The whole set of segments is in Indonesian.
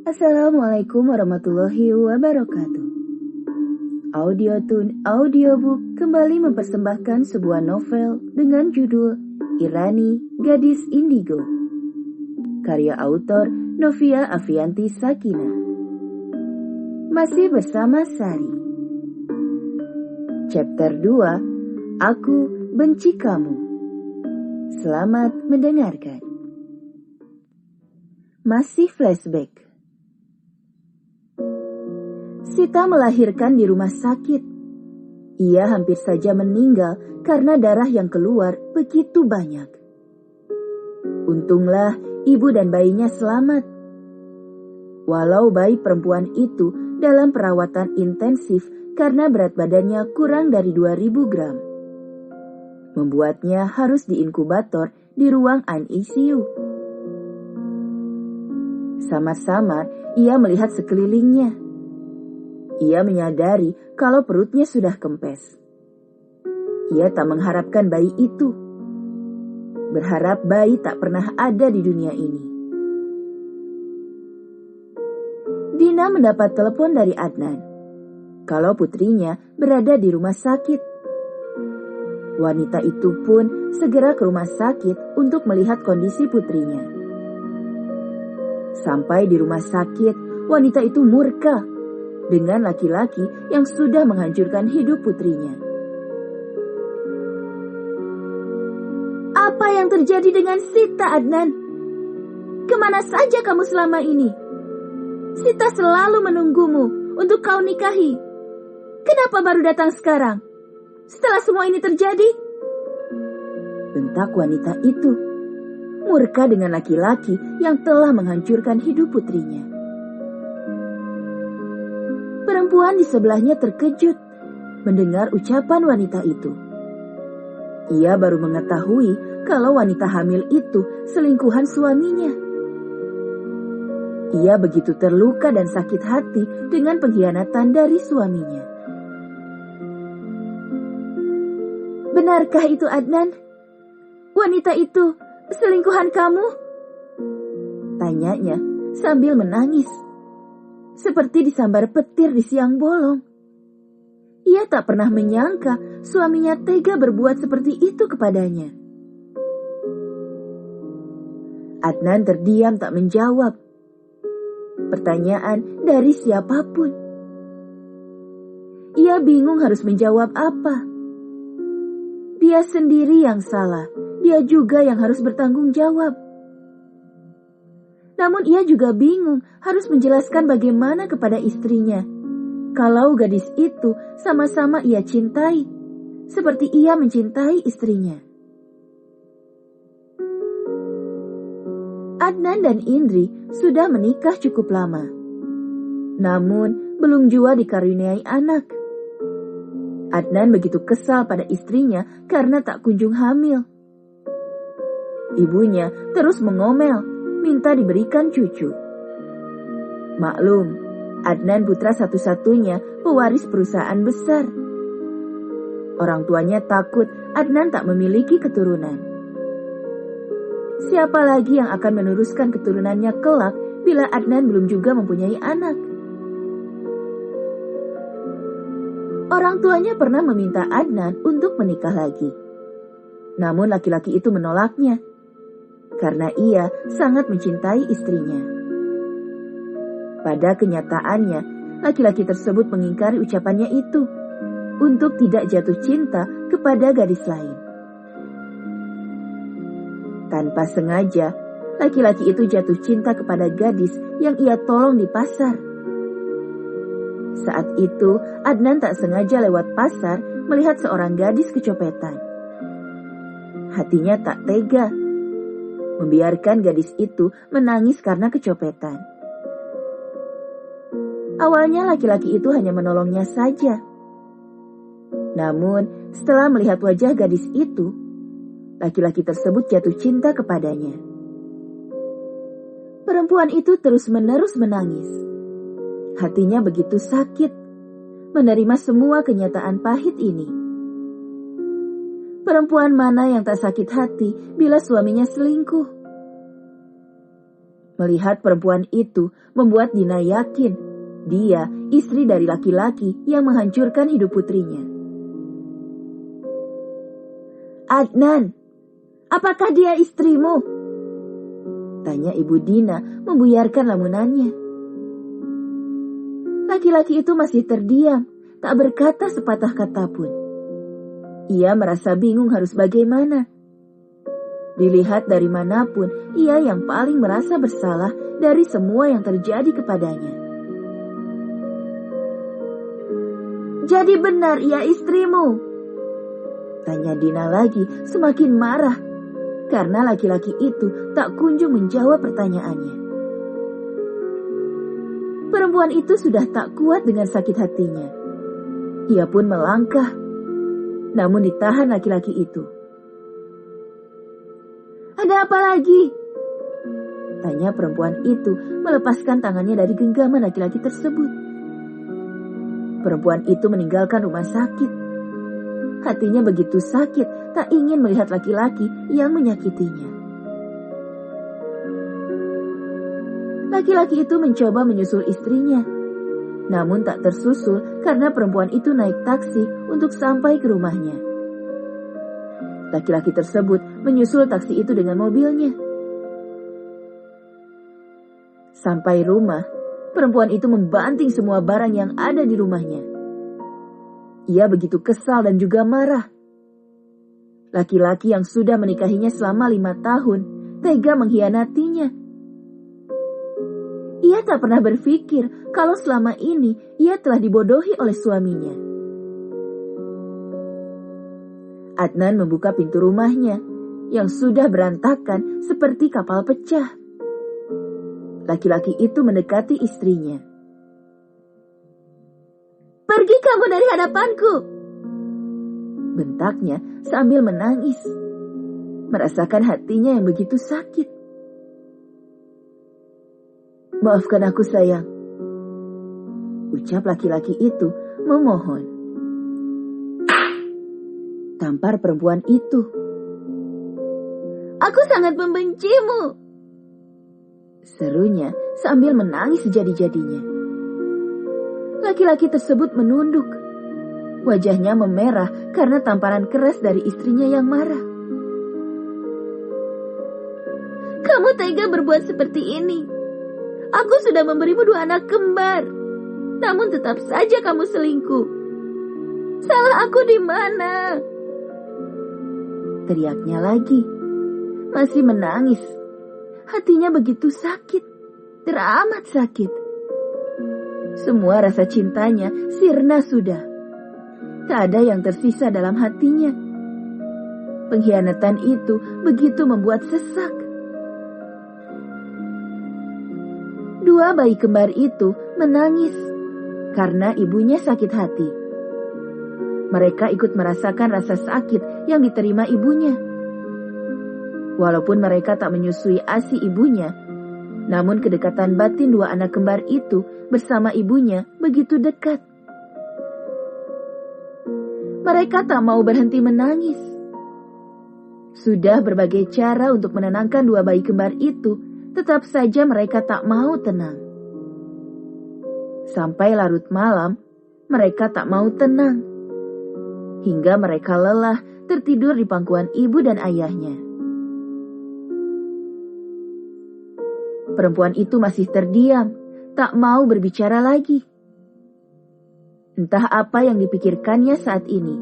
Assalamualaikum warahmatullahi wabarakatuh. Audiotune Audiobook kembali mempersembahkan sebuah novel dengan judul Irani, Gadis Indigo. Karya autor Novia Avianti Sakina. Masih bersama Sari. Chapter 2, Aku Benci Kamu. Selamat mendengarkan. Masih flashback. Sita melahirkan di rumah sakit. Ia hampir saja meninggal karena darah yang keluar begitu banyak. Untunglah ibu dan bayinya selamat. Walau bayi perempuan itu dalam perawatan intensif karena berat badannya kurang dari 2000 gram. Membuatnya harus diinkubator di ruang ICU. Samar-samar ia melihat sekelilingnya. Ia menyadari kalau perutnya sudah kempes. Ia tak mengharapkan bayi itu. Berharap bayi tak pernah ada di dunia ini. Dina mendapat telepon dari Adnan kalau putrinya berada di rumah sakit. Wanita itu pun segera ke rumah sakit untuk melihat kondisi putrinya. Sampai di rumah sakit, wanita itu murka dengan laki-laki yang sudah menghancurkan hidup putrinya. Apa yang terjadi dengan Sita, Adnan? Kemana saja kamu selama ini? Sita selalu menunggumu untuk kau nikahi. Kenapa baru datang sekarang? Setelah semua ini terjadi? Bentak wanita itu, murka dengan laki-laki yang telah menghancurkan hidup putrinya. Perempuan di sebelahnya terkejut mendengar ucapan wanita itu. Ia baru mengetahui kalau wanita hamil itu selingkuhan suaminya. Ia begitu terluka dan sakit hati dengan pengkhianatan dari suaminya. Benarkah itu, Adnan? Wanita itu selingkuhan kamu? Tanyanya sambil menangis. Seperti disambar petir di siang bolong. Ia tak pernah menyangka suaminya tega berbuat seperti itu kepadanya. Adnan terdiam tak menjawab pertanyaan dari siapapun. Ia bingung harus menjawab apa. Dia sendiri yang salah, dia juga yang harus bertanggung jawab. Namun ia juga bingung harus menjelaskan bagaimana kepada istrinya kalau gadis itu sama-sama ia cintai, seperti ia mencintai istrinya. Adnan dan Indri sudah menikah cukup lama, namun belum jua dikaruniai anak. Adnan begitu kesal pada istrinya karena tak kunjung hamil. Ibunya terus mengomel, minta diberikan cucu. Maklum, Adnan putra satu-satunya pewaris perusahaan besar. Orang tuanya takut Adnan tak memiliki keturunan. Siapa lagi yang akan meneruskan keturunannya kelak bila Adnan belum juga mempunyai anak? Orang tuanya pernah meminta Adnan untuk menikah lagi. Namun laki-laki itu menolaknya karena ia sangat mencintai istrinya. Pada kenyataannya, laki-laki tersebut mengingkari ucapannya itu untuk tidak jatuh cinta kepada gadis lain. Tanpa sengaja, laki-laki itu jatuh cinta kepada gadis yang ia tolong di pasar. Saat itu, Adnan tak sengaja lewat pasar melihat seorang gadis kecopetan. Hatinya tak tega membiarkan gadis itu menangis karena kecopetan. Awalnya laki-laki itu hanya menolongnya saja. Namun setelah melihat wajah gadis itu, laki-laki tersebut jatuh cinta kepadanya. Perempuan itu terus-menerus menangis. Hatinya begitu sakit menerima semua kenyataan pahit ini. Perempuan mana yang tak sakit hati bila suaminya selingkuh? Melihat perempuan itu membuat Dina yakin dia istri dari laki-laki yang menghancurkan hidup putrinya. "Adnan, apakah dia istrimu?" tanya Ibu Dina membuyarkan lamunannya. Laki-laki itu masih terdiam, tak berkata sepatah kata pun. Ia merasa bingung harus bagaimana. Dilihat dari manapun, ia yang paling merasa bersalah dari semua yang terjadi kepadanya. "Jadi benar ia istrimu?" tanya Dina lagi semakin marah, karena laki-laki itu tak kunjung menjawab pertanyaannya. Perempuan itu sudah tak kuat dengan sakit hatinya. Ia pun melangkah, namun ditahan laki-laki itu. "Ada apa lagi?" tanya perempuan itu melepaskan tangannya dari genggaman laki-laki tersebut. Perempuan itu meninggalkan rumah sakit. Hatinya begitu sakit, tak ingin melihat laki-laki yang menyakitinya. Laki-laki itu mencoba menyusul istrinya, namun tak tersusul karena perempuan itu naik taksi untuk sampai ke rumahnya. Laki-laki tersebut menyusul taksi itu dengan mobilnya. Sampai rumah, perempuan itu membanting semua barang yang ada di rumahnya. Ia begitu kesal dan juga marah. Laki-laki yang sudah menikahinya selama 5 tahun tega mengkhianatinya. Ia tak pernah berpikir kalau selama ini ia telah dibodohi oleh suaminya. Adnan membuka pintu rumahnya yang sudah berantakan seperti kapal pecah. Laki-laki itu mendekati istrinya. "Pergi kamu dari hadapanku!" bentaknya sambil menangis, merasakan hatinya yang begitu sakit. "Maafkan aku sayang," ucap laki-laki itu memohon. Tampar perempuan itu. "Aku sangat membencimu," serunya sambil menangis sejadi-jadinya. Laki-laki tersebut menunduk. Wajahnya memerah karena tamparan keras dari istrinya yang marah. "Kamu tega berbuat seperti ini. Aku sudah memberimu 2 anak kembar, namun tetap saja kamu selingkuh. Salah aku di mana?" teriaknya lagi, masih menangis. Hatinya begitu sakit, teramat sakit. Semua rasa cintanya sirna sudah. Tak ada yang tersisa dalam hatinya. Pengkhianatan itu begitu membuat sesak. 2 bayi kembar itu menangis karena ibunya sakit hati. Mereka ikut merasakan rasa sakit yang diterima ibunya. Walaupun mereka tak menyusui ASI ibunya, namun kedekatan batin 2 anak kembar itu bersama ibunya begitu dekat. Mereka tak mau berhenti menangis. Sudah berbagai cara untuk menenangkan 2 bayi kembar itu, tetap saja mereka tak mau tenang. Sampai larut malam, mereka tak mau tenang. Hingga mereka lelah tertidur di pangkuan ibu dan ayahnya. Perempuan itu masih terdiam, tak mau berbicara lagi. Entah apa yang dipikirkannya saat ini.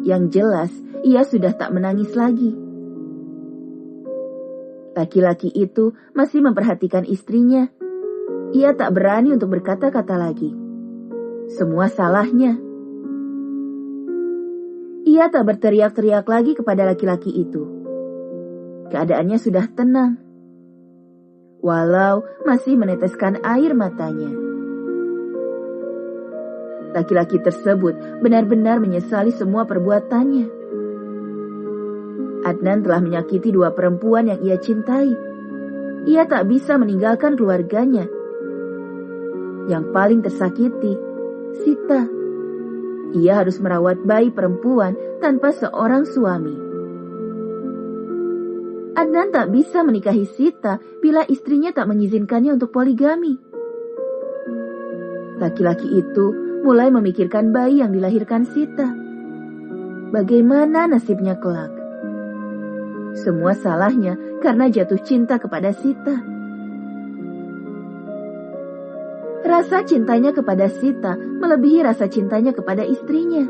Yang jelas, ia sudah tak menangis lagi. Laki-laki itu masih memperhatikan istrinya. Ia tak berani untuk berkata-kata lagi. Semua salahnya. Ia tak berteriak-teriak lagi kepada laki-laki itu. Keadaannya sudah tenang. Walau masih meneteskan air matanya. Laki-laki tersebut benar-benar menyesali semua perbuatannya. Adnan telah menyakiti 2 perempuan yang ia cintai. Ia tak bisa meninggalkan keluarganya. Yang paling tersakiti, Sita. Ia harus merawat bayi perempuan tanpa seorang suami. Adnan tak bisa menikahi Sita bila istrinya tak mengizinkannya untuk poligami. Laki-laki itu mulai memikirkan bayi yang dilahirkan Sita. Bagaimana nasibnya kelak? Semua salahnya karena jatuh cinta kepada Sita. Rasa cintanya kepada Sita melebihi rasa cintanya kepada istrinya.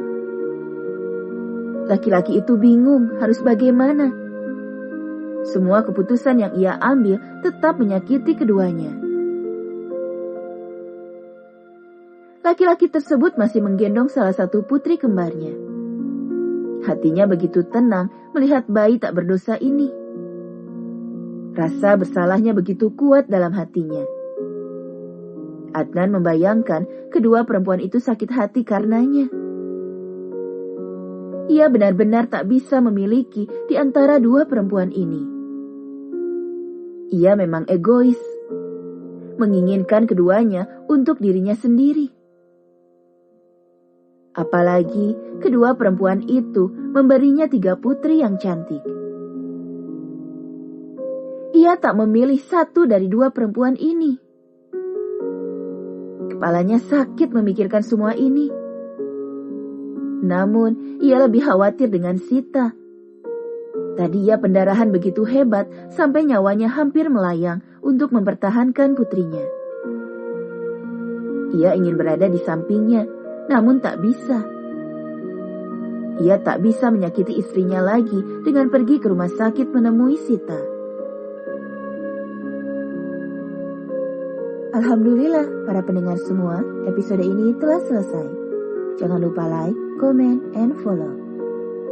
Laki-laki itu bingung harus bagaimana. Semua keputusan yang ia ambil tetap menyakiti keduanya. Laki-laki tersebut masih menggendong salah satu putri kembarnya. Hatinya begitu tenang melihat bayi tak berdosa ini. Rasa bersalahnya begitu kuat dalam hatinya. Adnan membayangkan kedua perempuan itu sakit hati karenanya. Ia benar-benar tak bisa memiliki di antara dua perempuan ini. Ia memang egois, menginginkan keduanya untuk dirinya sendiri. Apalagi kedua perempuan itu memberinya 3 putri yang cantik. Ia tak memilih satu dari 2 perempuan ini. Kepalanya sakit memikirkan semua ini. Namun, ia lebih khawatir dengan Sita. Tadi ia pendarahan begitu hebat sampai nyawanya hampir melayang untuk mempertahankan putrinya. Ia ingin berada di sampingnya, namun tak bisa. Ia tak bisa menyakiti istrinya lagi dengan pergi ke rumah sakit menemui Sita. Alhamdulillah, para pendengar semua, episode ini telah selesai. Jangan lupa like, comment, and follow.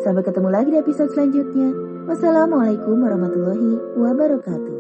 Sampai ketemu lagi di episode selanjutnya. Wassalamualaikum warahmatullahi wabarakatuh.